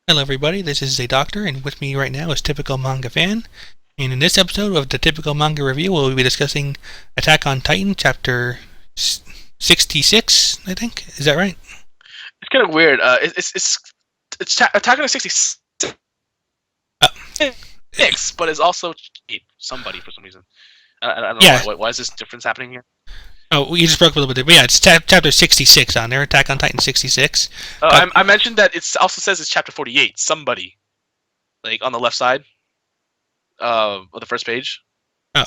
Hello everybody, this is a doctor, and with me right now is Typical Manga Fan. And in this episode of the Typical Manga Review, we'll be discussing Attack on Titan, chapter 66, I think. Is that right? It's kind of weird. It's Attack on the 66, Uh, but it's also somebody for some reason. I don't Yeah. know why is this difference happening here. Oh, you just broke up a little bit, but yeah, it's chapter 66 on there, Attack on Titan 66. I mentioned that it also says it's chapter 48. Somebody, like on the left side of the first page. Oh.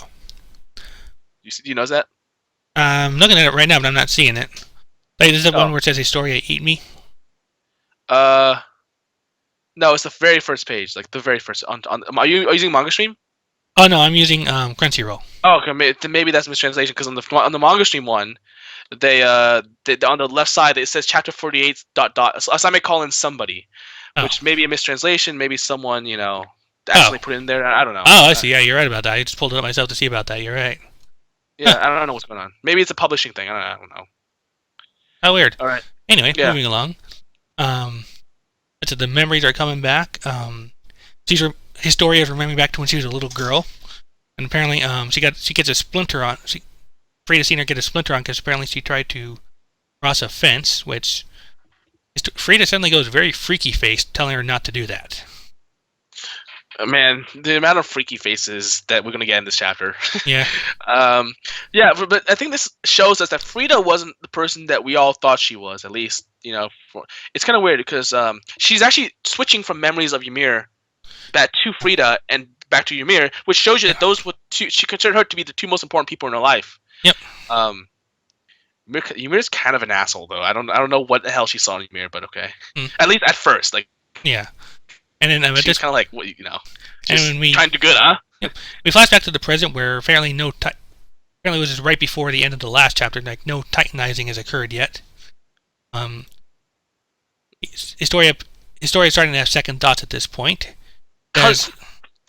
You notice that? I'm looking at it right now, but I'm not seeing it. Like, is that one where it says a story Eat Me? No, it's the very first page, like the very first. Are you using Manga Stream? Oh no, I'm using Crunchyroll. Oh, okay. Maybe that's a mistranslation because on the Manga Stream one, they on the left side it says chapter 48 ... So I may call in somebody, which may be a mistranslation. Maybe someone actually put it in there. I don't know. Oh, I see. Yeah, you're right about that. I just pulled it up myself to see about that. You're right. Yeah, I don't know what's going on. Maybe it's a publishing thing. I don't know. Oh, weird. All right. Anyway, moving along. So the memories are coming back. Historia is remembering back to when she was a little girl, and apparently, she gets a splinter on. Frida's seen her get a splinter on because apparently she tried to cross a fence, which Frida suddenly goes very freaky faced, telling her not to do that. Man, the amount of freaky faces that we're gonna get in this chapter. Yeah. But I think this shows us that Frida wasn't the person that we all thought she was. At least, it's kind of weird because she's actually switching from memories of Ymir back to Frida and back to Ymir, which shows you that those were two. She considered her to be the two most important people in her life. Yep. Ymir's kind of an asshole, though. I don't know what the hell she saw in Ymir, but okay. At least at first, like. Yeah. And then she's kind of like, what, and when we trying to do good, huh? Yep. We flash back to the present, where apparently apparently it was just right before the end of the last chapter. Like no Titanizing has occurred yet. Historia is starting to have second thoughts at this point.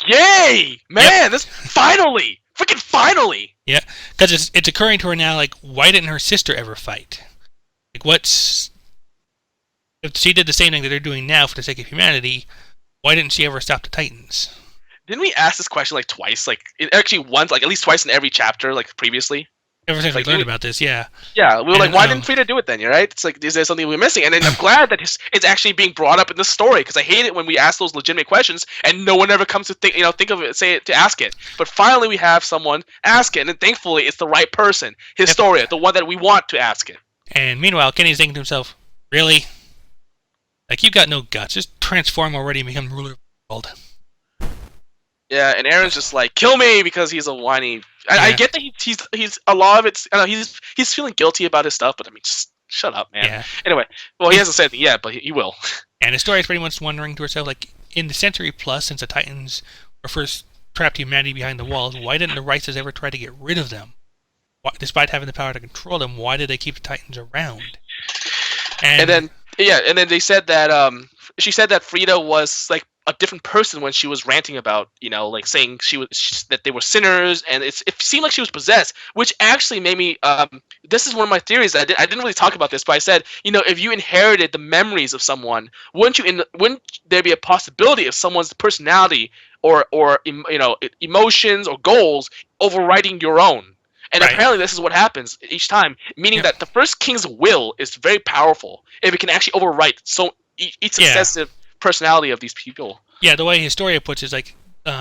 Yay, man! This finally, freaking finally. Yeah, because it's occurring to her now. Like, why didn't her sister ever fight? Like, if she did the same thing that they're doing now for the sake of humanity? Why didn't she ever stop the Titans? Didn't we ask this question like twice? Like actually once, like at least twice in every chapter, like previously. Ever since we learned about this, yeah. Yeah, we were like, why didn't Frida do it then? You're right. It's like, is there something we're missing? And then I'm glad that it's actually being brought up in the story because I hate it when we ask those legitimate questions and no one ever comes to think of it, to ask it. But finally, we have someone ask it, and then thankfully, it's the right person, Historia, the one that we want to ask it. And meanwhile, Kenny's thinking to himself, really? Like, you've got no guts. Just transform already and become ruler of the world. Yeah, and Aaron's just like, kill me, because he's a whiny. I get that he's a lot of it's. I know he's feeling guilty about his stuff, but I mean, just shut up, man. Yeah. Anyway, well, he hasn't said anything yet, but he will. And Historia's pretty much wondering to herself, like, in the century plus since the Titans were first trapped humanity behind the walls, why didn't the Rices ever try to get rid of them? Despite having the power to control them, why did they keep the Titans around? And then they said that she said that Frida was like a different person when she was ranting about, like saying that they were sinners, and it seemed like she was possessed, which actually made me. This is one of my theories. I didn't really talk about this, but I said, if you inherited the memories of someone, wouldn't there be a possibility of someone's personality or emotions or goals overriding your own? And apparently this is what happens each time, meaning that the first king's will is very powerful if it can actually overwrite each successive personality of these people. Yeah, the way Historia puts it is like,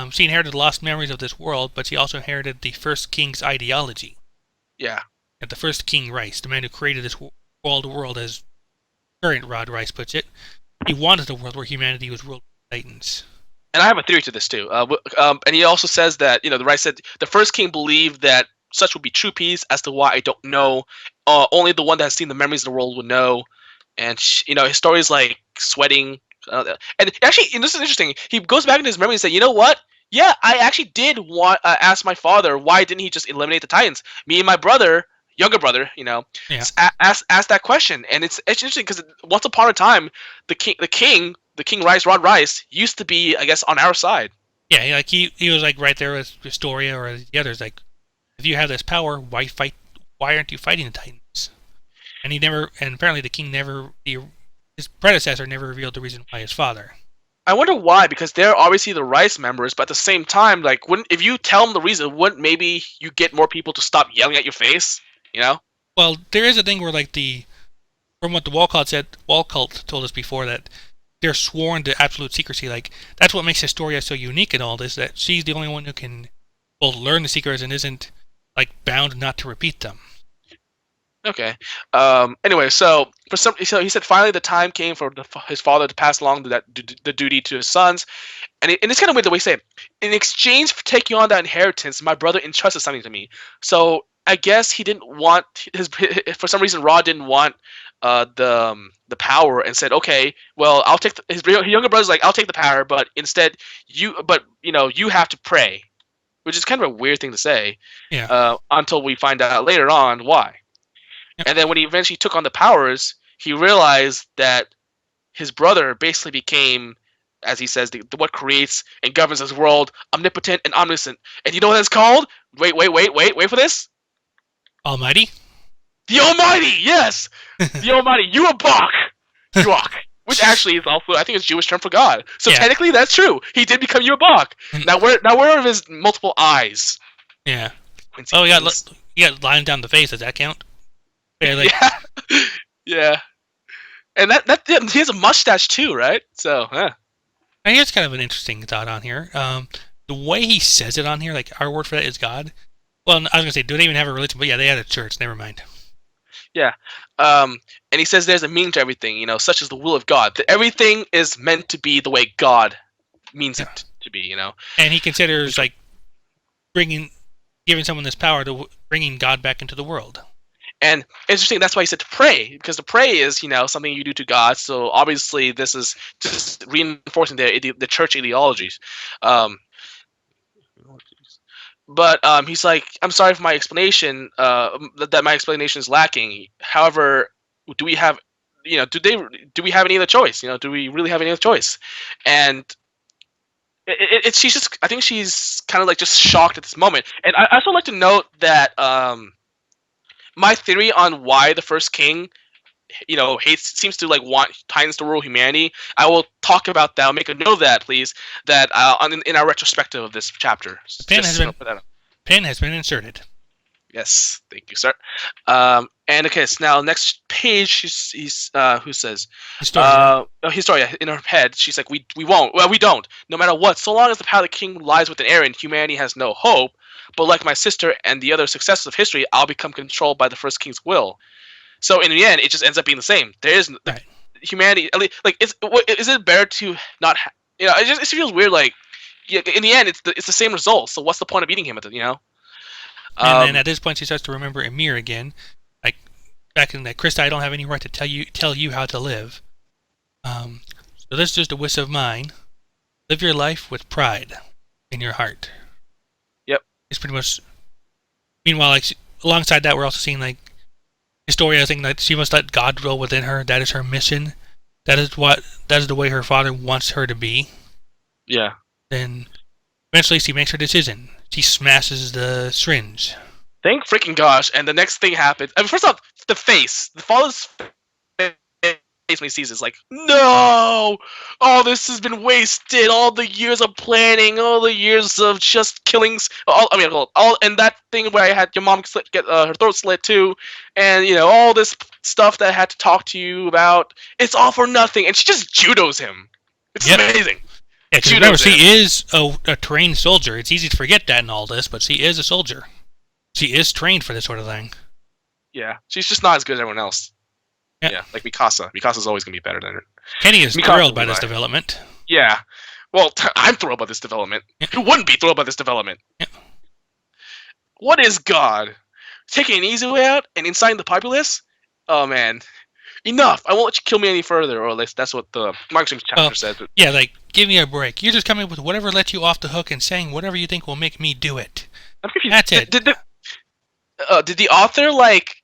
she inherited the lost memories of this world, but she also inherited the first king's ideology. Yeah. And the first King Rice, the man who created this world as current Rod Rice puts it, he wanted a world where humanity was ruled by Titans. And I have a theory to this too. And he also says that, the Rice said the first king believed that such would be true peace. As to why, I don't know. Only the one that has seen the memories of the world would know. And Historia's like sweating. And actually, this is interesting. He goes back in his memory and said, "You know what? Yeah, I actually did want ask my father why didn't he just eliminate the Titans? Me and my brother, younger brother, asked that question." And it's interesting because once upon a time, the king Rice, Rod Rice, used to be, I guess, on our side. Yeah, like he was like right there with Historia or the others. Like, if you have this power, why fight? Why aren't you fighting the Titans? And apparently the king his predecessor never revealed the reason why his father. I wonder why, because they're obviously the Rice members, but at the same time, like, wouldn't if you tell them the reason, wouldn't maybe you get more people to stop yelling at your face? You know? Well, there is a thing where like from what the Wall Cult told us before that they're sworn to absolute secrecy. Like that's what makes Historia so unique in all this. That she's the only one who can both learn the secrets and isn't like bound not to repeat them. Okay. Anyway, so so he said finally the time came for his father to pass along the duty to his sons, and it's kind of weird the way he said it. In exchange for taking on that inheritance, my brother entrusted something to me. So I guess he didn't want his for some reason Rod didn't want the power and said, okay, well I'll take his younger brother's like I'll take the power, but instead you have to pray, which is kind of a weird thing to say. Yeah. Until we find out later on why. Yep. And then when he eventually took on the powers, he realized that his brother basically became, as he says, what creates and governs this world, omnipotent and omniscient. And you know what that's called? Wait for this. Almighty. The Almighty, yes, the Almighty. Yuabak, which actually is also, I think, it's Jewish term for God. So Yeah. technically, that's true. He did become Yuabak. Now where are his multiple eyes? Yeah. Oh, you got lines down the face. Does that count? Yeah. Like, yeah. And that he has a mustache too, right? So, here's kind of an interesting thought on here. The way he says it on here, like our word for that is God. Well, I was gonna say, do they even have a religion? But yeah, they had a church. Never mind. Yeah. And he says there's a meaning to everything, such as the will of God. That everything is meant to be the way God means it to be, And he considers like giving someone this power to bringing God back into the world. And it's interesting, that's why he said to pray, because to pray is, something you do to God. So obviously this is just reinforcing the church ideologies. But he's like, I'm sorry for my explanation, that my explanation is lacking. However, do we have, do we have any other choice? Do we really have any other choice? And she's just, I think she's kind of like just shocked at this moment. And I also like to note that my theory on why the first king, seems to like want Titans to rule humanity. I will talk about that. I'll make a note of that, please. That in our retrospective of this chapter. Pin has been inserted. Yes, thank you, sir. And okay, so now next page, he's who says Historia in her head. She's like, we won't. Well, we don't. No matter what, so long as the path of the king lies within Eren, humanity has no hope. But like my sister and the other successors of history, I'll become controlled by the first king's will. So in the end, it just ends up being the same. There is right. Humanity. Like, is it better to not? It feels weird. Like, in the end, it's the same result. So what's the point of beating him at the? And then at this point, she starts to remember Emir again, like back in that Krista, I don't have any right to tell you how to live. So this is just a wish of mine. Live your life with pride in your heart. Yep. It's pretty much. Meanwhile, like alongside that, we're also seeing like Historia saying that she must let God dwell within her. That is her mission. That is the way her father wants her to be. Yeah. Then eventually she makes her decision. She smashes the syringe. Thank freaking gosh! And the next thing happens. I mean, first off, the father's face when he sees this, like, no! All this has been wasted. All the years of planning, all the years of just killings. And that thing where I had your mom get her throat slit too, and all this stuff that I had to talk to you about. It's all for nothing, and she just judos him. It's amazing. Yeah, because remember, she is a trained soldier. It's easy to forget that in all this, but she is a soldier. She is trained for this sort of thing. Yeah, she's just not as good as everyone else. Yeah, like Mikasa. Mikasa's always going to be better than her. Kenny is thrilled by this development. Yeah. Well, I'm thrilled by this development. Yeah. Who wouldn't be thrilled by this development? Yeah. What is God? Taking an easy way out and inciting the populace? Oh, man. Enough! I won't let you kill me any further, or at least that's what the Marxism chapter says. Yeah, like, give me a break. You're just coming up with whatever lets you off the hook and saying whatever you think will make me do it. I'm confused. That's it. Did the author, like,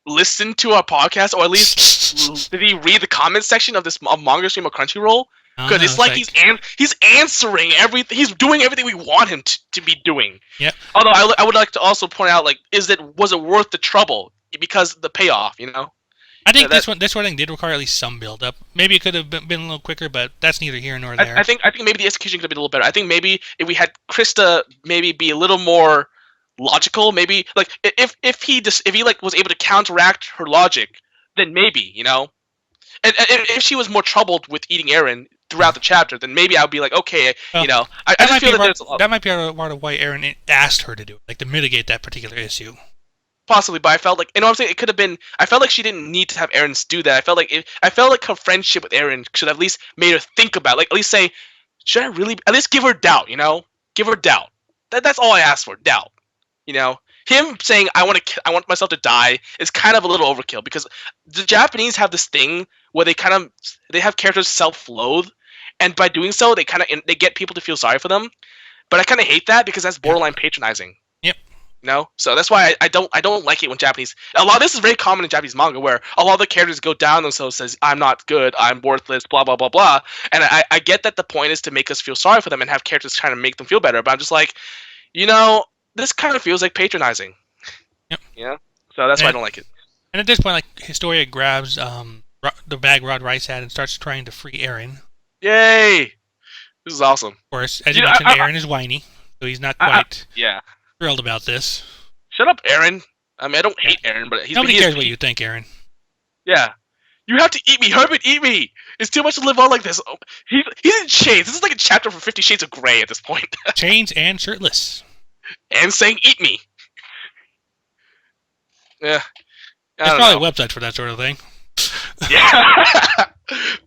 listen to our podcast, or at least did he read the comment section of this manga stream of Crunchyroll? Because it's like he's answering everything. He's doing everything we want him to be doing. Yeah. Although I would like to also point out, like, was it worth the trouble? Because the payoff, I think That this one thing did require at least some build up. Maybe it could have been a little quicker, but that's neither here nor there. I think maybe the execution could have been a little better. I think maybe if we had Krista maybe be a little more logical, maybe like if he like was able to counteract her logic, then maybe and if she was more troubled with eating Eren throughout the chapter, then maybe I would be like, okay, Well, I just feel that there's a lot. that might be part of why Eren asked her to do it, like to mitigate that particular issue. Possibly, but I felt like, what I'm saying, it could have been. I felt like she didn't need to have Eren do that. I felt like her friendship with Eren should have at least made her think about, like, at least say, should I really? At least give her doubt, give her doubt. That's all I asked for, doubt. Him saying I want myself to die is kind of a little overkill because the Japanese have this thing where they have characters self-loathe, and by doing so, they get people to feel sorry for them. But I kind of hate that because that's borderline patronizing. Yep. So that's why I don't like it when Japanese. A lot of this is very common in Japanese manga where a lot of the characters go down themselves, says I'm not good, I'm worthless, blah blah blah blah. And I get that the point is to make us feel sorry for them and have characters trying to make them feel better. But I'm just like, this kind of feels like patronizing. Yep. So that's why I don't like it. And at this point, like Historia grabs the bag Rod Rice had and starts trying to free Eren. Yay! This is awesome. Of course, as you mentioned, Eren is whiny, so he's not quite thrilled about this. Shut up, Eren. I mean, I don't hate Eren, but nobody cares what you think, Eren. Yeah. You have to eat me, Herbert, eat me! It's too much to live on like this. Oh, he's in chains. This is like a chapter for 50 Shades of Grey at this point. Chains and shirtless. And saying, eat me! Yeah. There's probably websites for that sort of thing. Yeah.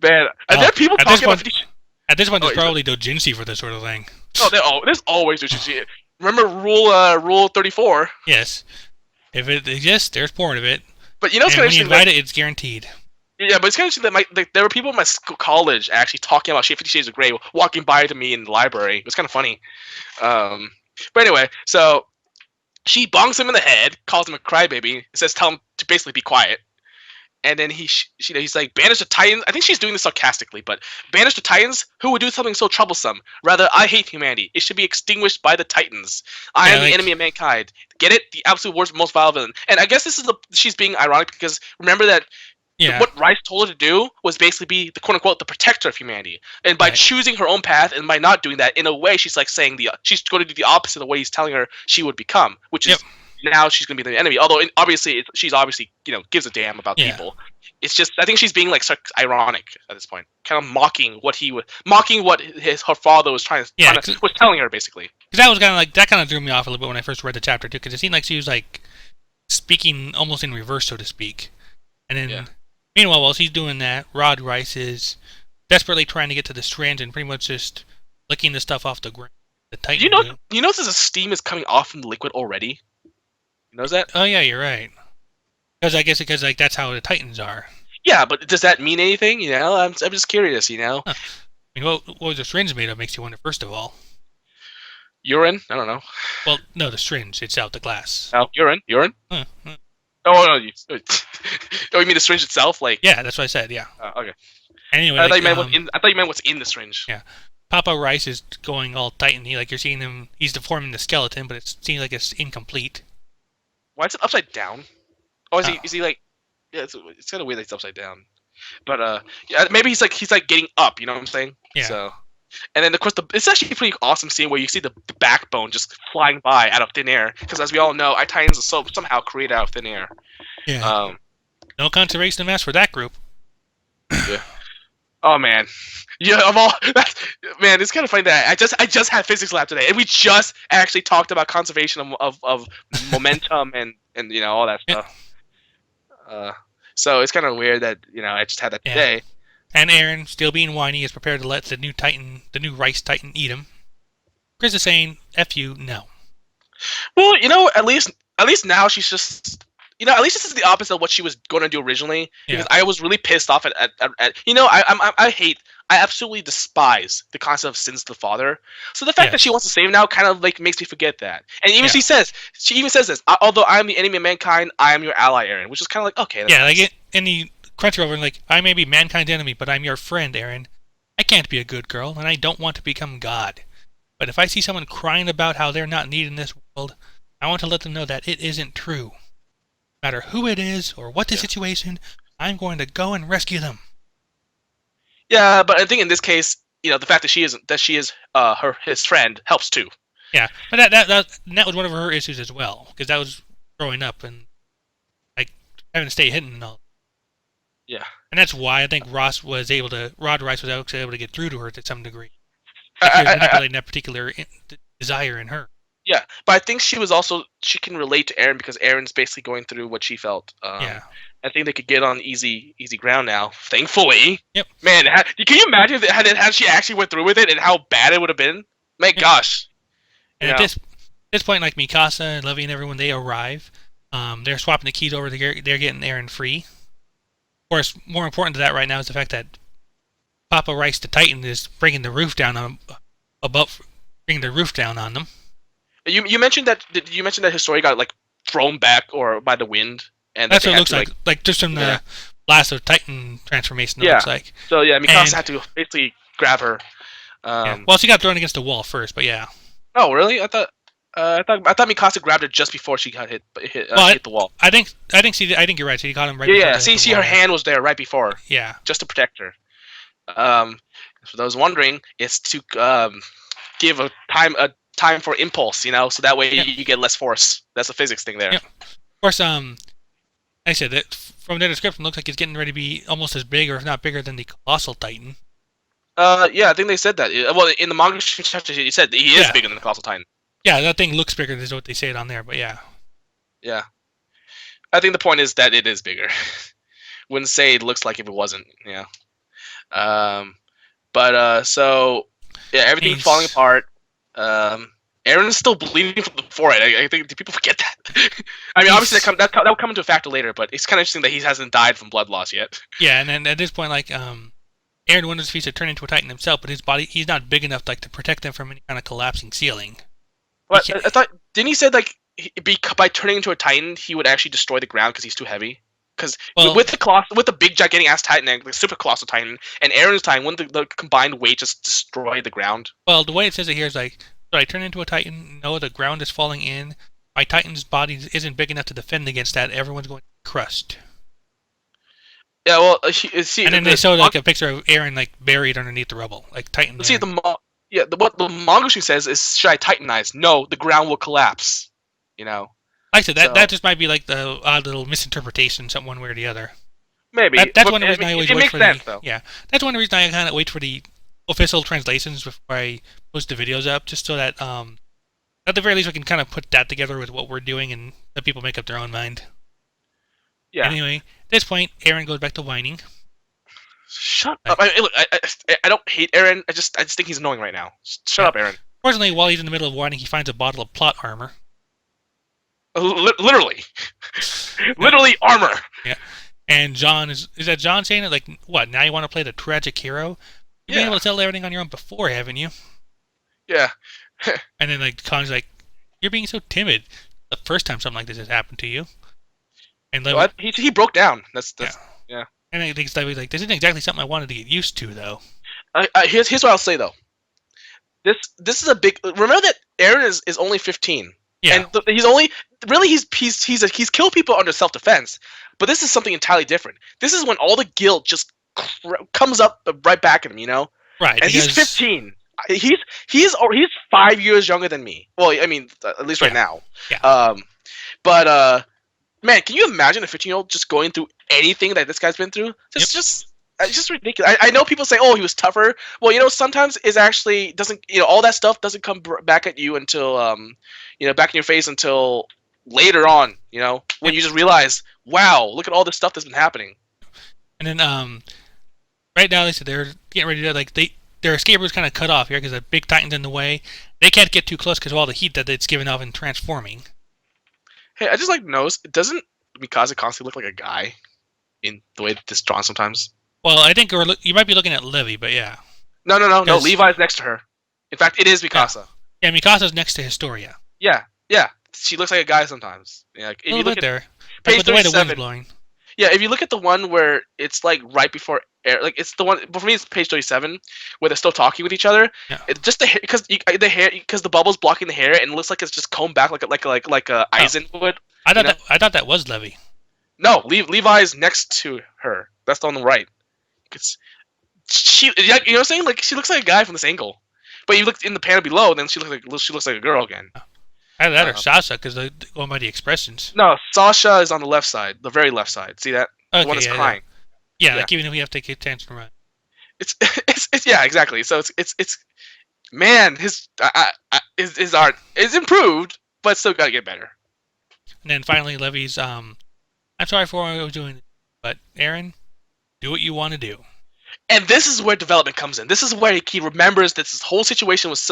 Man, are there people talking about 50 Shades? At this point, there's probably doujinshi for this sort of thing. Oh, there's always doujinshi. Remember rule 34? Yes. If it exists, there's porn of it. But it's when you invite it, it's guaranteed. Yeah, but it's kind of interesting that there were people in my college actually talking about 50 Shades of Grey walking by to me in the library. It was kind of funny. But anyway, so she bonks him in the head, calls him a crybaby, says tell him to basically be quiet. And then he's like, banish the Titans. I think she's doing this sarcastically, but banish the Titans? Who would do something so troublesome? Rather, I hate humanity. It should be extinguished by the Titans. I am the enemy of mankind. Get it? The absolute worst, most vile villain. And I guess she's being ironic because remember that what Rice told her to do was basically be the quote-unquote the protector of humanity. And by choosing her own path and by not doing that, in a way, she's like saying she's going to do the opposite of what he's telling her she would become, which is now she's going to be the enemy. Although she's obviously gives a damn about people. It's just I think she's being like ironic at this point, kind of mocking what her father was was telling her basically. Because that was kind of threw me off a little bit when I first read the chapter too, because it seemed like she was like speaking almost in reverse, so to speak. And then meanwhile, while she's doing that, Rod Rice is desperately trying to get to the strands and pretty much just licking the stuff off the ground. The Titan. You notice the steam is coming off from the liquid already. You notice that? Oh yeah, you're right. Because like that's how the Titans are. Yeah, but does that mean anything? I'm just curious. Huh. I mean, what was the syringe made of? Makes you wonder. First of all, urine. I don't know. Well, no, the syringe itself, the glass. Oh, urine. Huh. Oh no, you mean the syringe itself? Like that's what I said. Yeah. Okay. Anyway, I thought you meant what's in the syringe. Yeah. Papa Rice is going all Titan-y, like you're seeing him. He's deforming the skeleton, but it seems like it's incomplete. Why is it upside down? Oh, is he like? Yeah, it's kind of weird that it's upside down. But maybe he's like getting up. You know what I'm saying? Yeah. So, and then of course it's actually a pretty awesome scene where you see the backbone just flying by out of thin air. Because as we all know, Titans are somehow created out of thin air. Yeah. No conservation of mass for that group. Yeah. Oh man. Yeah, man, it's kind of funny that I just had physics lab today, and we just actually talked about conservation of momentum and all that stuff. So it's kind of weird that I just had that today. And Eren, still being whiny, is prepared to let the new Rice Titan, eat him. Chris is saying, "F you, no." Well, at least now she's just. At least this is the opposite of what she was going to do originally. Because I was really pissed off at I absolutely despise the concept of sins to the father. So the fact that she wants to save now kind of like makes me forget that. And even she even says this, although I am the enemy of mankind, I am your ally, Eren, which is kind of like, okay. That's nice. Like in the Crunchyroll, like, I may be mankind's enemy, but I'm your friend, Eren. I can't be a good girl, and I don't want to become God. But if I see someone crying about how they're not needed in this world, I want to let them know that it isn't true. No matter who it is or what the situation, I'm going to go and rescue them. Yeah, but I think in this case, the fact that she is his friend helps too. Yeah, but that was one of her issues as well, because that was growing up and like having to stay hidden and all. Yeah, And that's why I think Rod Rice was actually able to get through to her to some degree. Like he was I, manipulating that particular desire in her. yeah, but I think she can relate to Aaron because Aaron's basically going through what she felt. Yeah. I think they could get on easy ground now. Thankfully, Yep. man, can you imagine had she actually went through with it and how bad it would have been? My Yep. gosh. And at this point, like Mikasa and Levy and everyone, they arrive. They're swapping the keys over. They're getting Aaron free. Of course, more important to that right now is the fact that Papa Rice the Titan is bringing the roof down on bringing the roof down on them. You mentioned that. Did you mention that his story got like thrown back or by the wind? And that's what it looks like. Like just from the Blast of Titan transformation, it looks like. So yeah, Mikasa had to basically grab her. Well, she got thrown against the wall first, but yeah. Oh really? I thought Mikasa grabbed her just before she got hit the wall. I think you're right. She caught him right. Yeah. See, her hand was there right before. Yeah. Just to protect her. For those wondering, it's to give a time for impulse, so that way you get less force. That's a physics thing there. Yep. Of course, like I said, that from their description, looks like it's getting ready to be almost as big, or if not bigger, than the Colossal Titan. Yeah, I think they said that. Well, in the manga chapter, you said that he is bigger than the Colossal Titan. Yeah, that thing looks bigger than what they say it on there, but yeah. Yeah. I think the point is that it is bigger. Wouldn't say it looks like if it wasn't, yeah. So yeah, everything's falling apart. Aaron is still bleeding from the forehead. I think people forget that. I mean, obviously that will come into a factor later, but it's kind of interesting that he hasn't died from blood loss yet. Yeah, and then at this point, like Aaron wonders if he should turn into a Titan himself, but his body, he's not big enough to protect him from any kind of collapsing ceiling. But I thought, didn't he say by turning into a Titan, he would actually destroy the ground because he's too heavy? Because with the big gigantic ass Titan, the super colossal Titan, and Aaron's Titan, wouldn't the combined weight just destroy the ground? Well, the way it says it here is like, should I turn into a Titan? No, the ground is falling in. My Titan's body isn't big enough to defend against that. Everyone's going to be crushed. Yeah, well, see, and then they showed like a picture of Aaron like buried underneath the rubble, like Titan. See, what the manga says is, should I Titanize? No, the ground will collapse. Like I said, that just might be like the odd little misinterpretation, something one way or the other. Maybe. That's one reason I always wait for sense, though. Yeah, that's one reason I kind of wait for the official translations before I post the videos up, just so that at the very least we can kind of put that together with what we're doing and let people make up their own mind. Yeah. Anyway, at this point, Aaron goes back to whining. Shut up! I don't hate Aaron. I just think he's annoying right now. Shut up, Aaron. Fortunately, while he's in the middle of whining, he finds a bottle of plot armor. Literally, literally armor. Yeah. And John is that John saying it like, what? Now you want to play the tragic hero? You've been able to settle everything on your own before, haven't you? Yeah. And then like Con's like, you're being so timid. The first time something like this has happened to you. And he broke down. That's yeah. And I think Levy's like, this isn't exactly something I wanted to get used to, though. Here's what I'll say though. This is a big. Remember that Aaron is only 15. Yeah. And he's only really he's killed people under self-defense, but this is something entirely different. This is when all the guilt just comes up right back at him, Right. And he's 15. He's 5 years younger than me. Well, I mean, at least right now. Yeah. Man, can you imagine a 15-year-old just going through anything that this guy's been through? It's just ridiculous. I know people say, "Oh, he was tougher." Well, sometimes it actually doesn't. All that stuff doesn't come back at you until, back in your face until later on. When you just realize, wow, look at all this stuff that's been happening. And then, right now they said they're getting ready to their escape route is kind of cut off here because the big Titan's in the way. They can't get too close because of all the heat that it's giving off and transforming. Hey, I just notice, doesn't Mikasa constantly look like a guy in the way that this is drawn sometimes? Well, I think you might be looking at Levy, but yeah. No. Levi's next to her. In fact, it is Mikasa. Yeah, Mikasa's next to Historia. Yeah. She looks like a guy sometimes. Yeah, if you look at there. Page But the way the 37, wind's blowing. Yeah, if you look at the one where it's like right before air, like it's the one. But for me, it's page 37 where they're still talking with each other. Yeah. It's just the hair because the bubble's blocking the hair and it looks like it's just combed back like a Aizen would. I thought that was Levy. No, Levi's next to her. That's on the right. It's she. You know what I'm saying? Like she looks like a guy from this angle, but you look in the panel below, and then she looks like a girl again. Either that or Uh, Sasha, because going by the expressions. no, Sasha is on the left side, the very left side. See that? The one Okay, that's yeah, yeah. crying. Yeah, Yeah. like even if we have to take attention from it. It's yeah, exactly. So it's man, his art is improved, but still gotta get better. And then finally, Levy's. I'm sorry for what I was doing, but Aaron, do what you want to do. And this is where development comes in. This is where he remembers that this whole situation was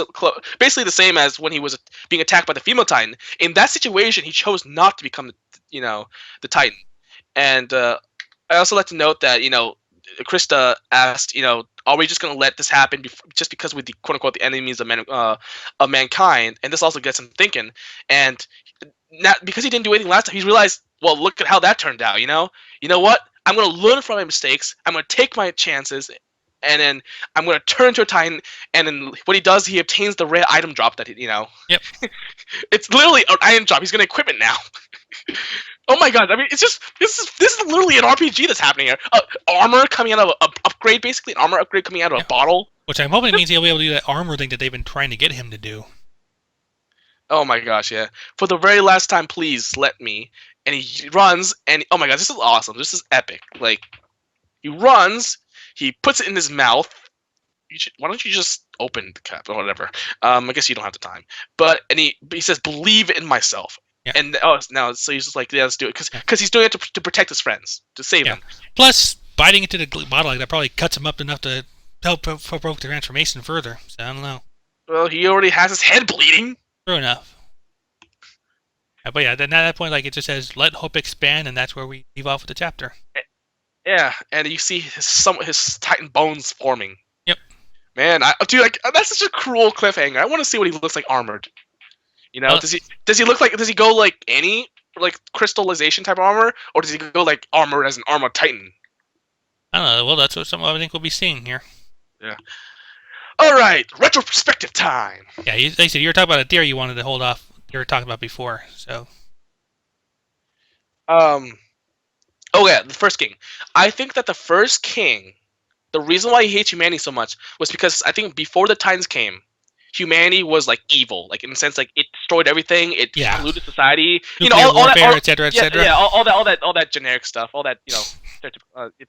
basically the same as when he was being attacked by the female Titan. In that situation, he chose not to become, the Titan. And I also like to note that Krista asked, are we just going to let this happen just because we're the quote unquote the enemies of mankind? And this also gets him thinking. And not because he didn't do anything last time, he's realized, well, look at how that turned out. You know what? I'm going to learn from my mistakes. I'm going to take my chances, and then I'm going to turn to a Titan. And then what he does, he obtains the rare item drop that Yep. It's literally an item drop. He's going to equip it now. Oh my god! I mean, it's just this is literally an RPG that's happening here. Armor coming out of an upgrade, basically an armor upgrade coming out of a bottle. Which I'm hoping means he'll be able to do that armor thing that they've been trying to get him to do. Oh my gosh, yeah. For the very last time, please let me. And he runs, and oh my god, this is awesome. This is epic. Like, he runs, he puts it in his mouth. Why don't you just open the cap or whatever? I guess you don't have the time. But he says, "Believe in myself." Yeah. And now so he's just like, yeah, let's do it because he's doing it to protect his friends, to save them. Plus, biting into the bottle like that probably cuts him up enough to help provoke the transformation further. So I don't know. Well, he already has his head bleeding. True enough. But yeah, then at that point, like it just says, "Let hope expand," and that's where we leave off with the chapter. Yeah, and you see his Titan bones forming. Yep. Man, that's such a cruel cliffhanger. I want to see what he looks like armored. Does he look like, does he go like any like crystallization type armor, or does he go like armored as an armored Titan? I don't know. Well, that's what I think we'll be seeing here. Yeah. All right, retrospective time. Yeah, they said you were talking about a theory you wanted to hold off. You were talking about before, so. Oh yeah, the first king. I think that the first king, the reason why he hates humanity so much was because I think before the Titans came, humanity was like evil, like in the sense like it destroyed everything, it polluted society, nuclear warfare, etc., etc. Yeah, all that generic stuff, all that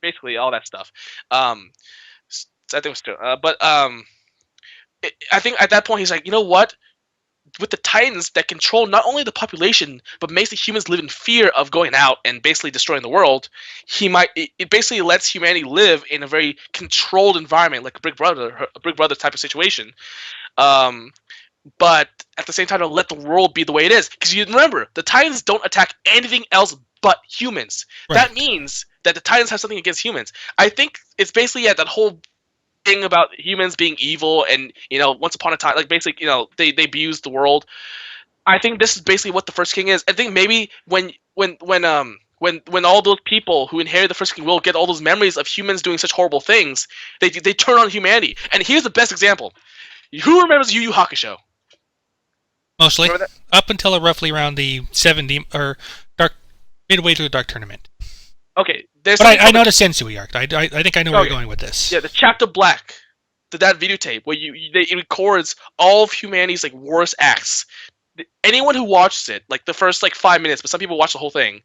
basically all that stuff. So I think it was true. I think at that point he's like, you know what? With the Titans that control not only the population but makes the humans live in fear of going out and basically destroying the world, it basically lets humanity live in a very controlled environment, like a Big Brother type of situation. But at the same time, don't let the world be the way it is. Because you remember, the Titans don't attack anything else but humans. Right. That means that the Titans have something against humans. I think it's basically that whole thing about humans being evil and once upon a time, like basically they abused the world. I think this is basically what the First King is. I think maybe when all those people who inherit the First King will get all those memories of humans doing such horrible things, they turn on humanity. And here's the best example. Who remembers Yu Yu Hakusho? Mostly. Up until roughly around the 70 or midway through the Dark Tournament. Okay, but I know the Sensui arc. I think I know where you're going with this. Yeah, the Chapter Black, that videotape where it records all of humanity's like worst acts. Anyone who watches it, like the first 5 minutes, but some people watch the whole thing,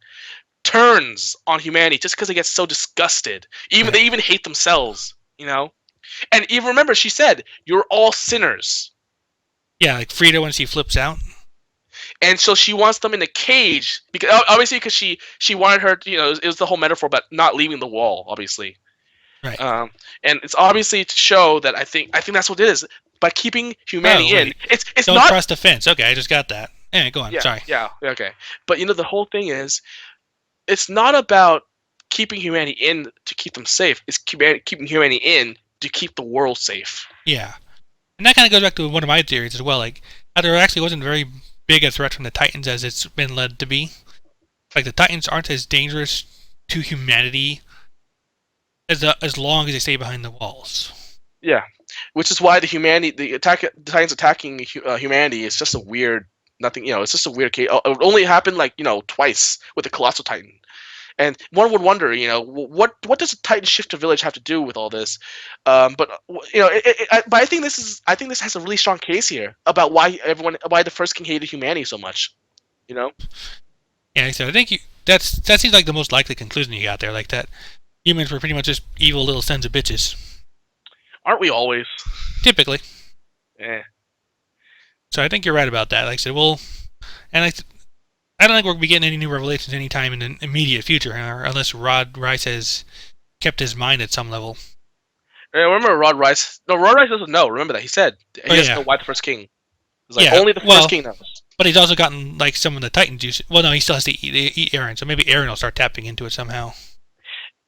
turns on humanity just because they get so disgusted. They even hate themselves. And even remember, she said, "You're all sinners." Yeah, like Frida when she flips out. And so she wants them in a cage because she wanted her. It was the whole metaphor about not leaving the wall, obviously. Right. And it's obviously to show that I think that's what it is, by keeping humanity in. It's don't not cross the fence. Okay, I just got that. Yeah, go on. Yeah, Sorry. Yeah. Okay. But the whole thing is, it's not about keeping humanity in to keep them safe. It's keeping humanity in to keep the world safe. Yeah. And that kind of goes back to one of my theories as well. Like, how there actually wasn't very big a threat from the Titans as it's been led to be. Like, the Titans aren't as dangerous to humanity as long as they stay behind the walls. Yeah, which is why the Titans attacking humanity is just a weird nothing. It's just a weird case. It only happened twice with the Colossal Titan, And one would wonder, what does a Titan shift to village have to do with all this? But I think this has a really strong case here about why the first king hated humanity so much. You know? Yeah, so I think that seems like the most likely conclusion you got there, like that humans were pretty much just evil little sons of bitches. Aren't we always? Typically. Eh. So I think you're right about that. Like I said, and I don't think we'll be getting any new revelations anytime in the immediate future, unless Rod Rice has kept his mind at some level. I remember Rod Rice. No, Rod Rice doesn't know. Remember that he said he doesn't know why the first king. It's like only the first king knows. But he's also gotten like some of the Titan juice. Well, no, he still has to eat Eren, so maybe Eren will start tapping into it somehow.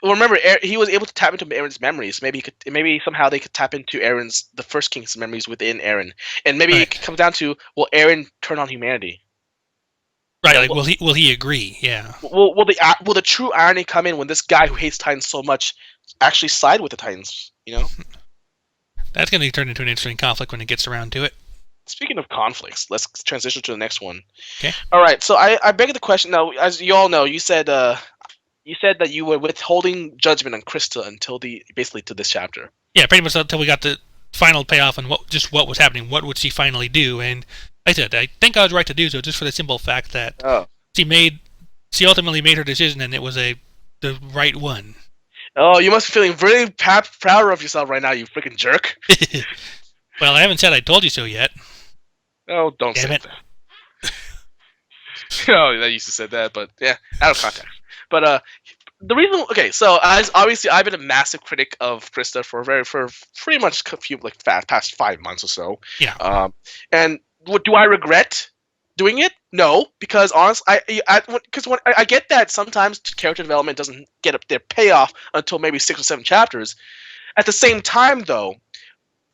Well, remember, he was able to tap into Eren's memories. Maybe somehow they could tap into the first king's memories within Eren, and maybe it comes down to, will Eren turn on humanity? Right? Like, will he agree? Yeah. Will the true irony come in when this guy who hates Titans so much actually side with the Titans? That's going to turn into an interesting conflict when it gets around to it. Speaking of conflicts, let's transition to the next one. Okay. All right. So I beg the question. Now, as you all know, you said that you were withholding judgment on Krista basically to this chapter. Yeah, pretty much until we got the final payoff and what was happening. What would she finally do? And like I said, I think I was right to do so, just for the simple fact that she ultimately made her decision, and it was the right one. Oh, you must be feeling very proud of yourself right now, you freaking jerk. Well, I haven't said I told you so yet. Oh, don't say that. Oh, I used to say that, but yeah, out of context. But the reason, so obviously I've been a massive critic of Krista for pretty much past 5 months or so. Yeah. And do I regret doing it? No, because honestly, when I get that sometimes character development doesn't get up their payoff until maybe 6 or 7 chapters. At the same time, though,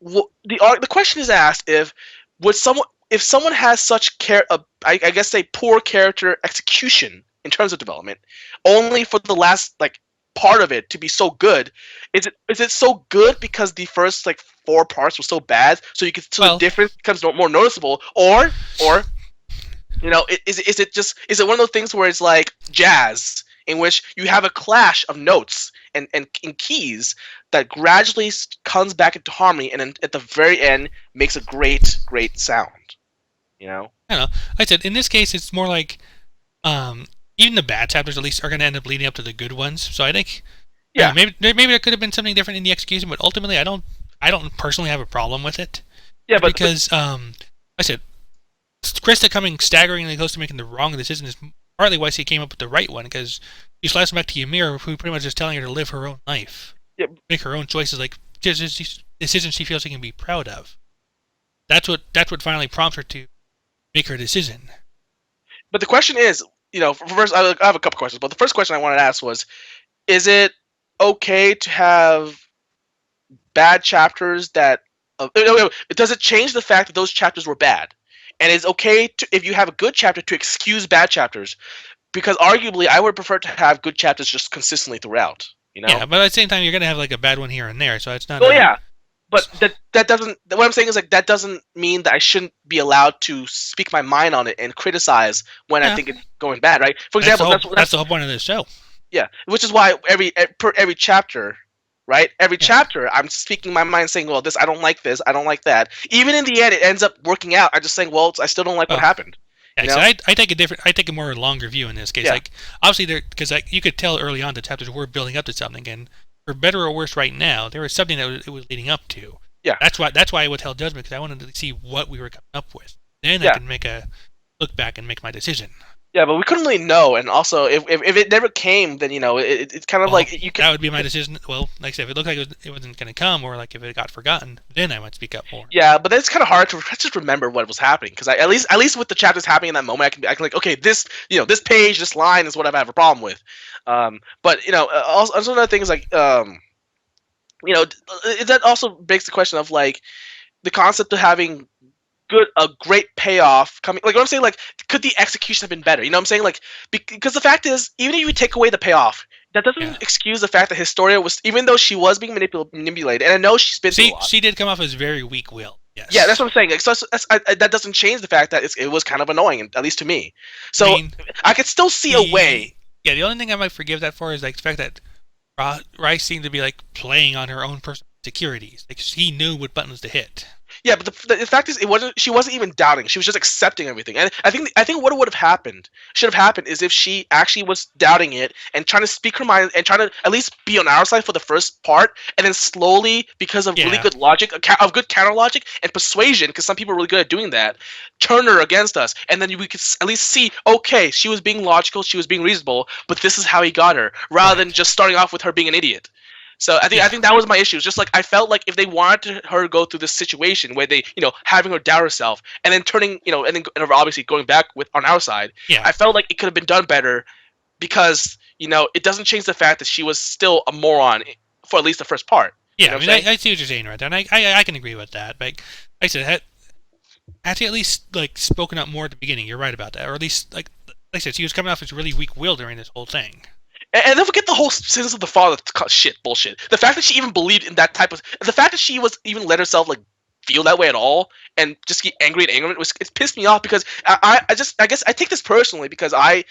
the question is asked if someone has such I guess say poor character execution in terms of development, only for the last part of it to be so good, is it so good because the first 4 parts were so bad, so the difference becomes more noticeable, or is it one of those things where it's like jazz, in which you have a clash of notes and keys that gradually comes back into harmony, and then at the very end makes a great sound. I don't know. Like I said, in this case, it's more like even the bad chapters at least are going to end up leading up to the good ones. So I think, maybe there could have been something different in the execution, but ultimately, I don't personally have a problem with it. Yeah, because like I said, Krista coming staggeringly close to making the wrong decision is partly why she came up with the right one, because she slides back to Ymir, who pretty much is telling her to live her own life, make her own choices, decisions she feels she can be proud of. That's what finally prompts her to make her decision. But the question is, first I have a couple questions, but the first question I wanted to ask was, is it okay to have bad chapters that does it change the fact that those chapters were bad? And it's okay if you have a good chapter to excuse bad chapters, because arguably I would prefer to have good chapters just consistently throughout. Yeah, but at the same time, you're gonna have a bad one here and there, so it's not. Oh yeah, but that doesn't. What I'm saying is that doesn't mean that I shouldn't be allowed to speak my mind on it and criticize when I think it's going bad, right? For example, that's the whole point of this show. Yeah, which is why every chapter. Right? Every chapter, I'm speaking my mind, saying, well, I don't like this, I don't like that. Even in the end, it ends up working out. I'm just saying, well, I still don't like what happened. Yeah, so I take a more longer view in this case. Yeah. Obviously, because you could tell early on the chapters were building up to something, and for better or worse, right now, there was something that it was leading up to. Yeah. That's why I withheld judgment, because I wanted to see what we were coming up with. Then I can make a look back and make my decision. Yeah, but we couldn't really know, and also if it never came, then it's kind of you can. That would be my decision. Well, like I said, if it looked like it wasn't going to come, or if it got forgotten, then I might speak up more. Yeah, but it's kind of hard to just remember what was happening, because at least with the chapters happening in that moment, I can okay, this this page, this line is what I have a problem with. But also another thing is that also begs the question of the concept of having a great payoff coming. What I'm saying, could the execution have been better? You know what I'm saying? Because the fact is, even if you take away the payoff, that doesn't excuse the fact that Historia was, even though she was being manipulated, and I know she's been through a lot. She did come off as very weak-willed. Yes. Yeah, that's what I'm saying. That doesn't change the fact that it was kind of annoying, at least to me. So I could still see a way. Yeah, the only thing I might forgive that for is like the fact that Rice seemed to be like playing on her own personal insecurities. Like she knew what buttons to hit. Yeah, but the fact is, it wasn't. She wasn't even doubting. She was just accepting everything. And I think what would have happened should have happened is if she actually was doubting it and trying to speak her mind and trying to at least be on our side for the first part, and then slowly, because of really Yeah, good logic, of good counter logic and persuasion, because some people are really good at doing that, turn her against us, and then we could at least see, okay, she was being logical, she was being reasonable, but this is how he got her, rather than right. just starting off with her being an idiot. So I Yeah, think that was my issue. It's just like I felt like if they wanted her to go through this situation where they, having her doubt herself and then turning, and obviously going back with on our side, yeah, I felt like it could have been done better because it doesn't change the fact that she was still a moron for at least the first part. You yeah. know I what mean, I'm saying? I see what you're saying right there, and I can agree with that. But like I said, had she at least like spoken up more at the beginning, you're right about that, or at least like I said, she was coming off as really weak-willed during this whole thing. And then forget the whole sins of the father shit bullshit. The fact that she even believed in that type of, the fact that she was even let herself like feel that way at all and just get angry and angry it pissed me off because I guess I take this personally because I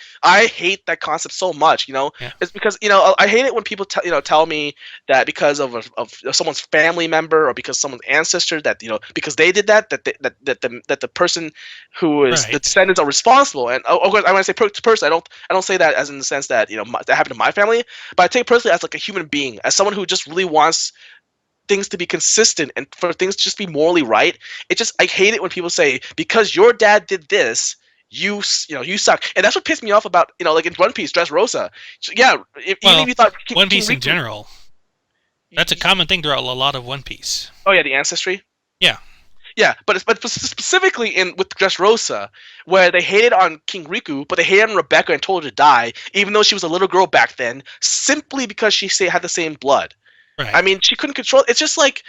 hate that concept so much. Yeah. It's because I hate it when people tell me that because of someone's family member or because someone's ancestor that because they did that the person who is the Right. descendants are responsible. And of course, when I say person, I don't say that as in the sense that that happened to my family, but I take it personally as like a human being, as someone who just really wants things to be consistent and for things to just be morally right. It just I hate it when people say because your dad did this, you suck, and that's what pissed me off about like in One Piece, Dressrosa. So, yeah, even if Well, you thought One King Piece in Riku, general, that's a common thing throughout a lot of One Piece. oh yeah, the ancestry. Yeah. Yeah, but specifically in with Dressrosa, where they hated on King Riku, but they hated on Rebecca and told her to die, even though she was a little girl back then, simply because had the same blood. I Right. mean, she couldn't control. It's just like,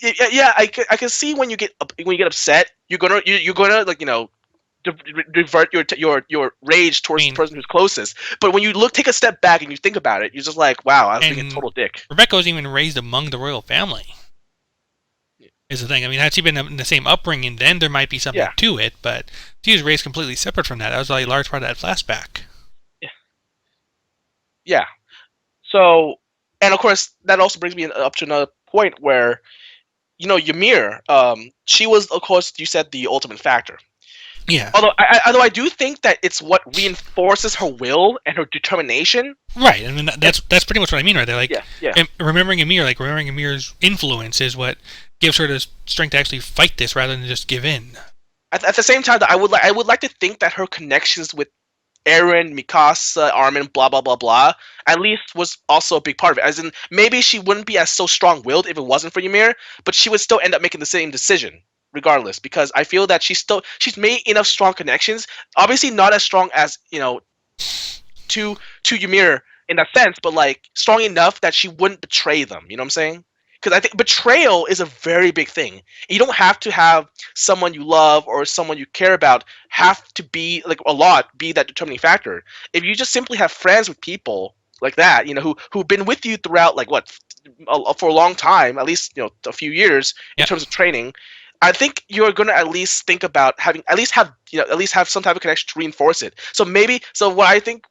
yeah, I can see when you get upset, you're gonna like divert your rage I towards the mean, person who's closest. But when you take a step back and you think about it, you're just like, wow, I was being a and total dick. Rebecca was even raised among the royal family. Is the thing. I mean, had she been in the same upbringing, then there might be something Yeah, to it. But she was raised completely separate from that. That was a large part of that flashback. yeah. So, and of course, that also brings me up to another point where Ymir, she was, of course, you said the ultimate factor. Yeah. Although I do think that it's what reinforces her will and her determination. Right. I mean, And that's pretty much what I mean right there. Like, yeah, yeah. remembering Amir, like remembering Amir's influence, is what gives her the strength to actually fight this rather than just give in. At the same time, that I would like to think that her connections with Eren, Mikasa, Armin, blah blah blah blah, at least was also a big part of it. As in, maybe she wouldn't be as so strong-willed if it wasn't for Ymir, but she would still end up making the same decision regardless. Because I feel that she's made enough strong connections. Obviously, not as strong as to Ymir in that sense, but like strong enough that she wouldn't betray them. You know what I'm saying? Because I think betrayal is a very big thing. You don't have to have someone you love or someone you care about have to be like a lot be that determining factor. If you just simply have friends with people like that, who've been with you throughout like what for a long time, at least a few years in Yeah. terms of training, I think you're gonna at least think about having at least have some type of connection to reinforce it. So maybe what I think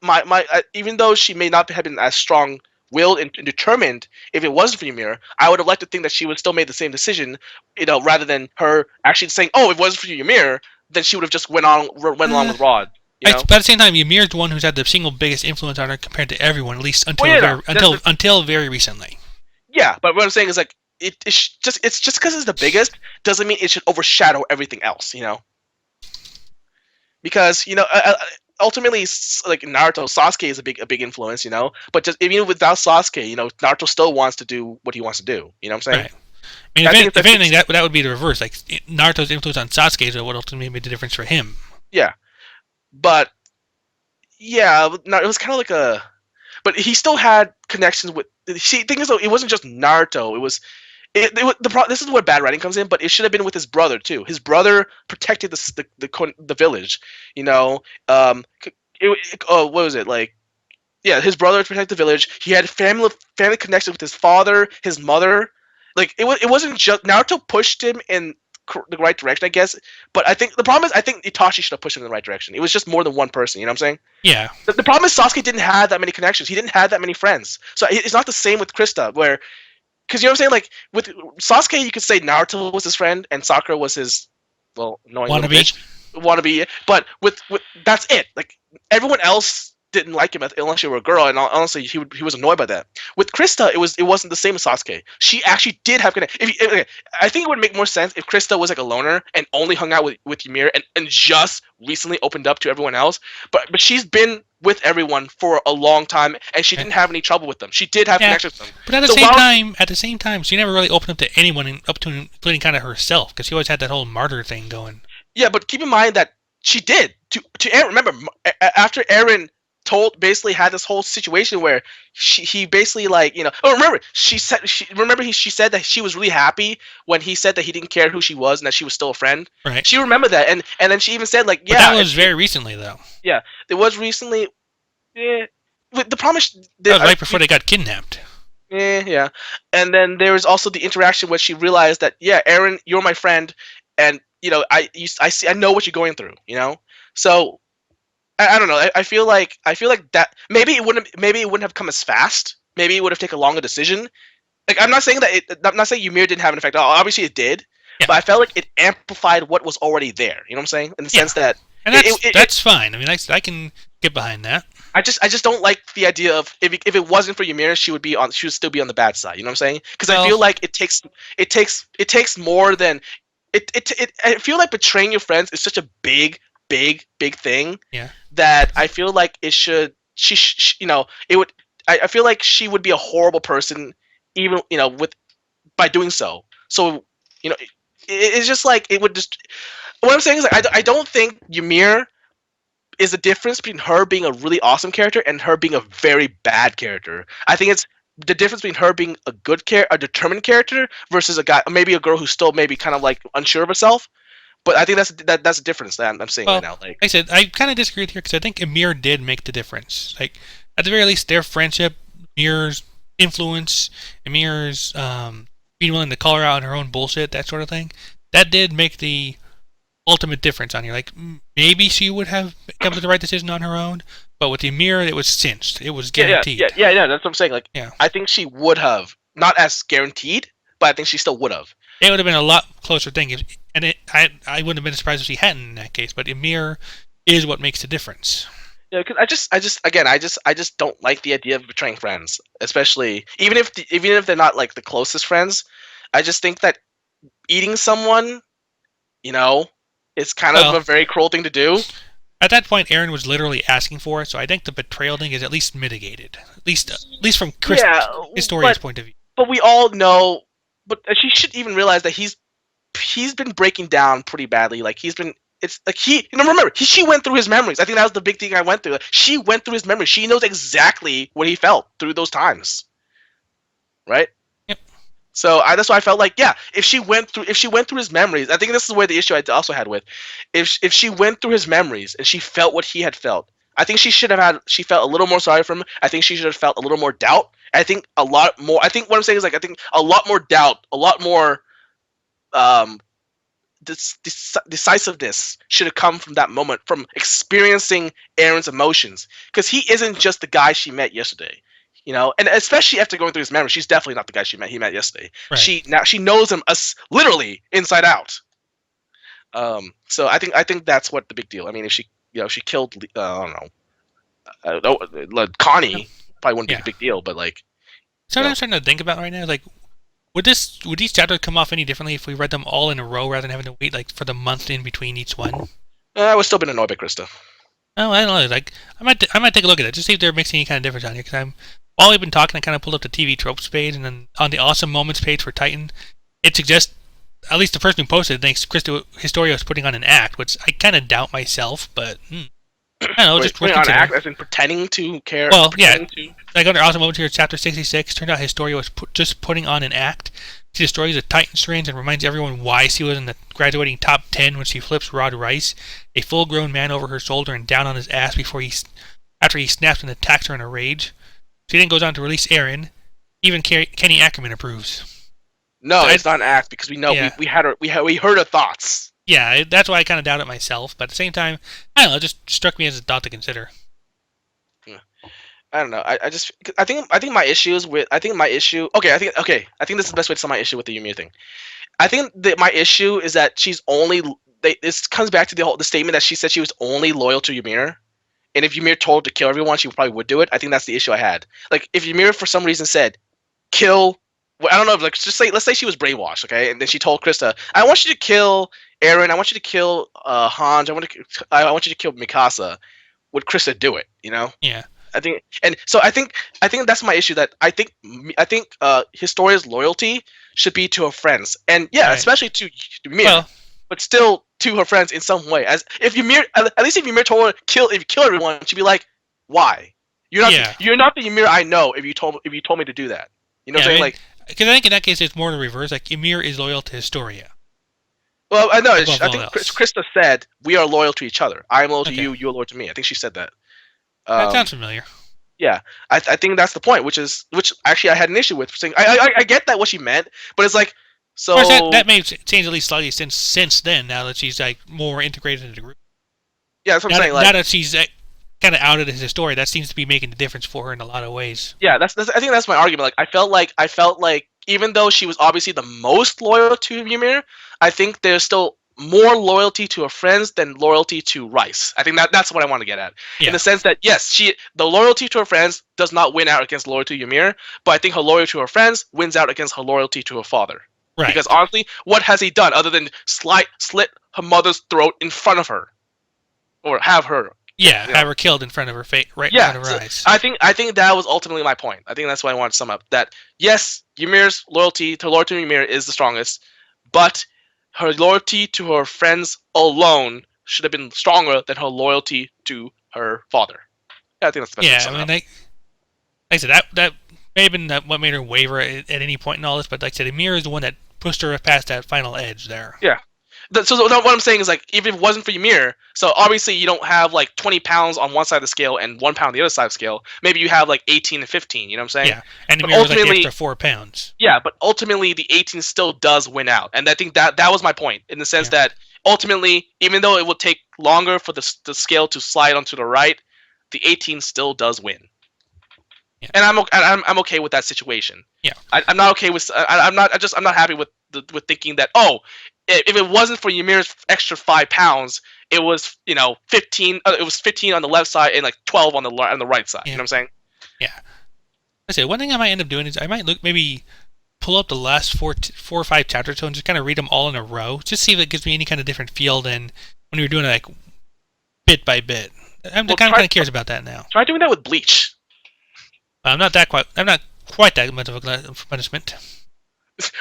my even though she may not have been as strong willed and determined if it wasn't for Ymir, I would have liked to think that she would still made the same decision, rather than her actually saying, "Oh, if it wasn't for Ymir," then she would have just went along Uh, with Rod. but at the same time, Ymir's the one who's had the single biggest influence on her compared to everyone, at least Well, yeah, no, until very recently. yeah, but what I'm saying is like it's just because it's the biggest doesn't mean it should overshadow everything else. Because ultimately like Naruto, Sasuke is a big influence, but just even without Sasuke, Naruto still wants to do what he wants to do. You know what I'm saying? Right. I mean, I think if it's anything, that would be the reverse. Like Naruto's influence on Sasuke is what ultimately made the difference for him. yeah, but yeah, no, it was kind of like a, but he still had connections with. See, thing is though, it wasn't just Naruto. It was this is where bad writing comes in, but it should have been with his brother too. His brother protected the village, you know. Oh, what was it like? Yeah, his brother protected the village. He had family connection with his father, his mother. Like it wasn't just Naruto pushed him in the right direction, I guess. But I think the problem is I think Itachi should have pushed him in the right direction. It was just more than one person. You know what I'm saying? Yeah. The problem is Sasuke didn't have that many connections. He didn't have that many friends. So it's not the same with Krista, where because you know what I'm saying. Like with Sasuke, you could say Naruto was his friend and Sakura was his annoying little Wannabe. bitch wannabe. But with that's it. Like everyone else didn't like him unless you were a girl, and honestly, he was annoyed by that. With Krista, it wasn't the same as Sasuke. She actually did have connect. Okay, I think it would make more sense if Krista was like a loner and only hung out with Ymir and just recently opened up to everyone else. But she's been with everyone for a long time, and she didn't have any trouble with them. She did have connections with them. But at the same time, she never really opened up to anyone, up to including kind of herself, because she always had that whole martyr thing going. Yeah, but keep in mind that she did to Eren. Remember, after Eren basically had this whole situation where he basically remember she said that she was really happy when he said that he didn't care who she was and that she was still a friend. Right. She remembered that, and then she even said but that was very recently though. Yeah, it was recently. Yeah, the problem is that was right before they got kidnapped. Yeah, and then there was also the interaction where she realized that Eren, you're my friend, and I know what you're going through. So. I don't know. I feel like that maybe it wouldn't have come as fast. Maybe it would have taken a longer decision. Like I'm not saying I'm not saying Ymir didn't have an effect. Obviously it did, but I felt like it amplified what was already there. You know what I'm saying? In the sense that, and that's fine. I mean, I can get behind that. I just don't like the idea of if it wasn't for Ymir, she would still be on the bad side. You know what I'm saying? Because I feel like it takes more than I feel like betraying your friends is such a big thing. Yeah. That I feel like it should. It would. I feel like she would be a horrible person, even by doing so. So it's just like it would just. What I'm saying is I don't think Ymir is the difference between her being a really awesome character and her being a very bad character. I think it's the difference between her being a determined character versus maybe a girl who's still maybe kind of like unsure of herself. But I think that's a difference that I'm seeing right now. Like I said, I kind of disagree with you because I think Ymir did make the difference. Like at the very least, their friendship, Ymir's influence, Ymir's being willing to call her out on her own bullshit, that sort of thing, that did make the ultimate difference on you. Like maybe she would have come to the right decision on her own, but with Ymir, it was cinched. It was guaranteed. Yeah. That's what I'm saying. Like I think she would have, not as guaranteed, but I think she still would have. It would have been a lot closer thing, I wouldn't have been surprised if she hadn't in that case. But Ymir is what makes the difference. Yeah, because I just don't like the idea of betraying friends, especially even if they're not like the closest friends. I just think that eating someone, it's kind of a very cruel thing to do. At that point, Eren was literally asking for it, so I think the betrayal thing is at least mitigated, at least from Historia's point of view. But we all know. But she should even realize that he's been breaking down pretty badly. Like it's like remember she went through his memories. I think that was the big thing I went through. She went through his memories. She knows exactly what he felt through those times, right? Yep. So that's why I felt like if she went through his memories, I think this is where the issue I also had with if she went through his memories and she felt what he had felt. I think she felt a little more sorry for him. I think she should have felt a little more doubt. I think a lot more. I think what I'm saying is I think a lot more doubt, a lot more decisiveness should have come from that moment, from experiencing Eren's emotions, because he isn't just the guy she met yesterday, and especially after going through his memory, she's definitely not the guy he met yesterday. Right. She knows him literally inside out. So I think that's what the big deal. I mean, if she killed I don't know, Connie. Probably wouldn't be a big deal, but like. Something I'm starting to think about right now, like, would these chapters come off any differently if we read them all in a row rather than having to wait like for the month in between each one? I would still been annoyed by Krista. Oh, I don't know. Like, I might take a look at it, just see if they're mixing any kind of difference on here. Because while we've been talking, I kind of pulled up the TV tropes page, and then on the awesome moments page for Titan, it suggests, at least the person who posted it thinks Historia is putting on an act, which I kind of doubt myself, but. I don't know, just putting on an act as in pretending to care. Well, like under awesome moments here, chapter 66. Turned out Historia was just putting on an act. She destroys a Titan syringe and reminds everyone why she was in the graduating top 10 when she flips Rod Rice, a full-grown man, over her shoulder and down on his ass after he snaps and attacks her in a rage. She then goes on to release Eren. Even Kenny Ackerman approves. No, So it's not an act because we know yeah, we heard her thoughts. yeah. That's why I kind of doubt it myself. But at the same time, I don't know. It just struck me as a thought to consider. Yeah. I don't know. I think my issue is with I think my issue. I think this is the best way to sum my issue with the Ymir thing. I think that my issue is that she's only. This comes back to the statement that she said she was only loyal to Ymir. And if Ymir told to kill everyone, she probably would do it. I think that's the issue I had. Like, if Ymir for some reason said, kill. Well, I don't know. Like, let's say she was brainwashed, okay, and then she told Krista, "I want you to kill Aaron. I want you to kill Hans. I want you to kill Mikasa." Would Krista do it? You know? Yeah. I think, and so I think that's my issue. That I think Historia's loyalty should be to her friends, and yeah, Right. especially to Ymir, Well, but still to her friends in some way. As if Ymir, at least if Ymir told her kill everyone, she'd be like, why? yeah. You're not the Ymir I know. If you told me to do that, you know Yeah. what I'm I saying? mean, Like, because I think in that case it's more the reverse. Like Ymir is loyal to Historia well, I know. above I all think else. Krista said we are loyal to each other. I am loyal to Okay. you. You are loyal to me. I think she said that. That sounds Um, familiar. yeah, I think that's the point, which actually I had an issue with saying I get that what she meant, but it's like Of course, that so may change at least slightly since then. Now that she's like more integrated into the group. yeah, that's what I'm Now saying. that now Like, that she's kind of outed as Historia, that seems to be making the difference for her in a lot of ways. yeah, that's I think that's my argument. Like, I felt like even though she was obviously the most loyal to Ymir, I think there's still more loyalty to her friends than loyalty to Rice. I think that's what I want to get at. In Yeah. the sense that yes, the loyalty to her friends does not win out against loyalty to Ymir, but I think her loyalty to her friends wins out against her loyalty to her father. Because Right. honestly, what has he done other than slit her mother's throat in front of her, or have her, Yeah. you know? Have her killed in front of her right in Yeah, front of her so eyes. I think that was ultimately my point. I think that's what I want to sum up. That yes, Ymir's loyalty to Lord Ymir is the strongest, but her loyalty to her friends alone should have been stronger than her loyalty to her father. Yeah, I think that's the best way to Yeah. I sum it mean, up. like I said, that may have been what made her waver at any point in all this. But like I said, Ymir is the one that pushed her past that final edge there. Yeah. So what I'm saying is like, if it wasn't for Ymir, so obviously you don't have like 20 pounds on one side of the scale and 1 pound on the other side of the scale. Maybe you have like 18 and 15. You know what I'm saying? Yeah. And But Ymir was like the ultimately, extra 4 pounds. yeah, but ultimately the 18 still does win out, and I think that was my point in the sense Yeah. that ultimately, even though it will take longer for the scale to slide onto the right, the 18 still does win, Yeah. and I'm okay with that situation. Yeah. I'm not okay with I'm not happy with with thinking that, oh, if it wasn't for Ymir's extra 5 pounds, it was 15. It was 15 on the left side and like 12 on the right side. You Yeah. know what I'm saying? Yeah. I say one thing I might end up doing is I might maybe pull up the last four or five chapters and just kind of read them all in a row, just see if it gives me any kind of different feel than when we were doing it like bit by bit. I'm Well, kind of curious about that now. try doing that with Bleach. I'm not quite that much of a punishment.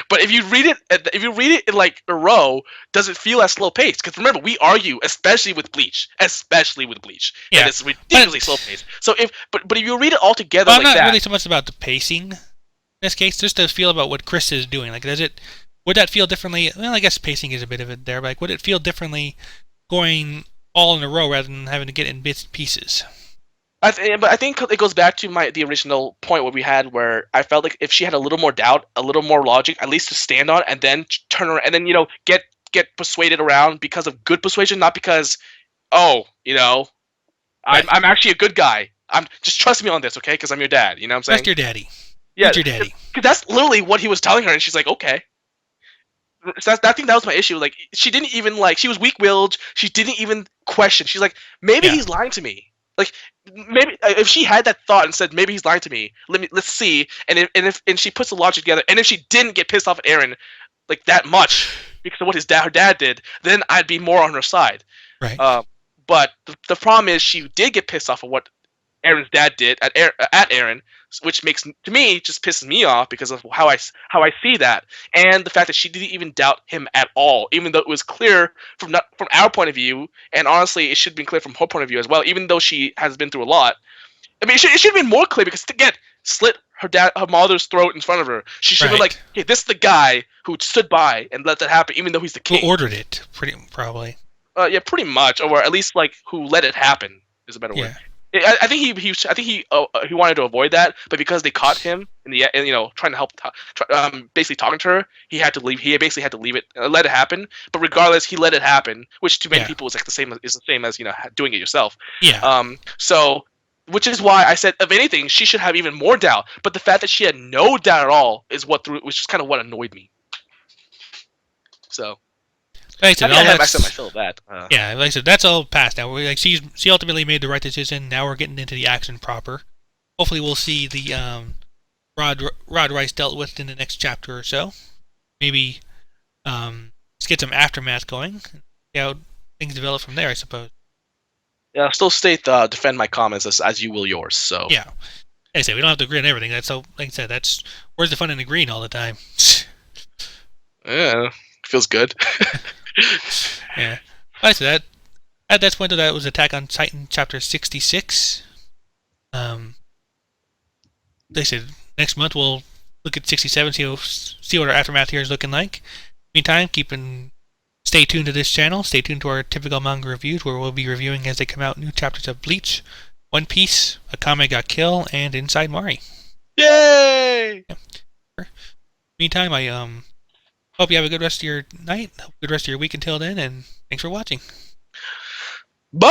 But if you read it in like a row, does it feel as slow paced? Because remember, we argue, especially with Bleach, that Yeah, it's ridiculously but slow paced. So if you read it all together well, I'm like not that, really so much about the pacing in this case, just to feel about what Chris is doing. Like, would that feel differently? Well, I guess pacing is a bit of it there, but like, would it feel differently going all in a row rather than having to get in bits and pieces? but I think it goes back to the original point where we had, where I felt like if she had a little more doubt, a little more logic, at least to stand on, and then turn around, and then get persuaded around because of good persuasion, not because, oh, Right. I'm actually a good guy. I'm just trust me on this, okay? Because I'm your dad. You know what I'm saying? Trust your daddy. Yeah, Who's your daddy? because that's literally what he was telling her, and she's like, okay. So I think that was my issue. Like, she didn't even she was weak-willed. She didn't even question. She's like, maybe Yeah. he's lying to me. Like, maybe if she had that thought and said, maybe he's lying to me. Let's see. And she puts the logic together, and if she didn't get pissed off at Aaron like that much because of what her dad did, then I'd be more on her side. Right. But the problem is she did get pissed off at what Aaron's dad did at Aaron, which makes to me just pisses me off because of how I see that, and the fact that she didn't even doubt him at all, even though it was clear from our point of view, and honestly, it should have been clear from her point of view as well. Even though she has been through a lot, I mean, it should have been more clear because again, slit her mother's throat in front of her. She should have been Right. like, "Hey, this is the guy who stood by and let that happen, even though he's the Who king." ordered it? Pretty probably. Yeah, pretty much, or at least like who let it happen is a better word. Yeah. I think he wanted to avoid that, but because they caught him in the and trying to help, basically talking to her, he had to leave. He basically had to leave it, let it happen. But regardless, he let it happen, which to many Yeah. people is like the same as doing it yourself. Yeah. So which is why I said, if anything, she should have even more doubt. But the fact that she had no doubt at all is which is kind of what annoyed me. So Like I said, I think all I said my that's fill of that. yeah. Like I said, that's all past now. Like she ultimately made the right decision. Now we're getting into the action proper. Hopefully, we'll see the Rod Rice dealt with in the next chapter or so. Maybe let's get some aftermath going. See how things develop from there. I suppose. Yeah, still defend my comments as you will yours. So Yeah. Like I said, we don't have to agree on everything. That's so. Like I said, that's where's the fun in agreeing all the time. yeah, feels good. Yeah. Like I said, that at that point, that was Attack on Titan chapter 66. They said next month we'll look at 67, see what our aftermath here is looking like. Meantime, stay tuned to this channel. Stay tuned to our typical manga reviews, where we'll be reviewing as they come out new chapters of Bleach, One Piece, Akame ga Kill, and Inside Mari. Yay! Yeah. Meantime, I hope you have a good rest of your night, good rest of your week until then, and thanks for watching. Bye!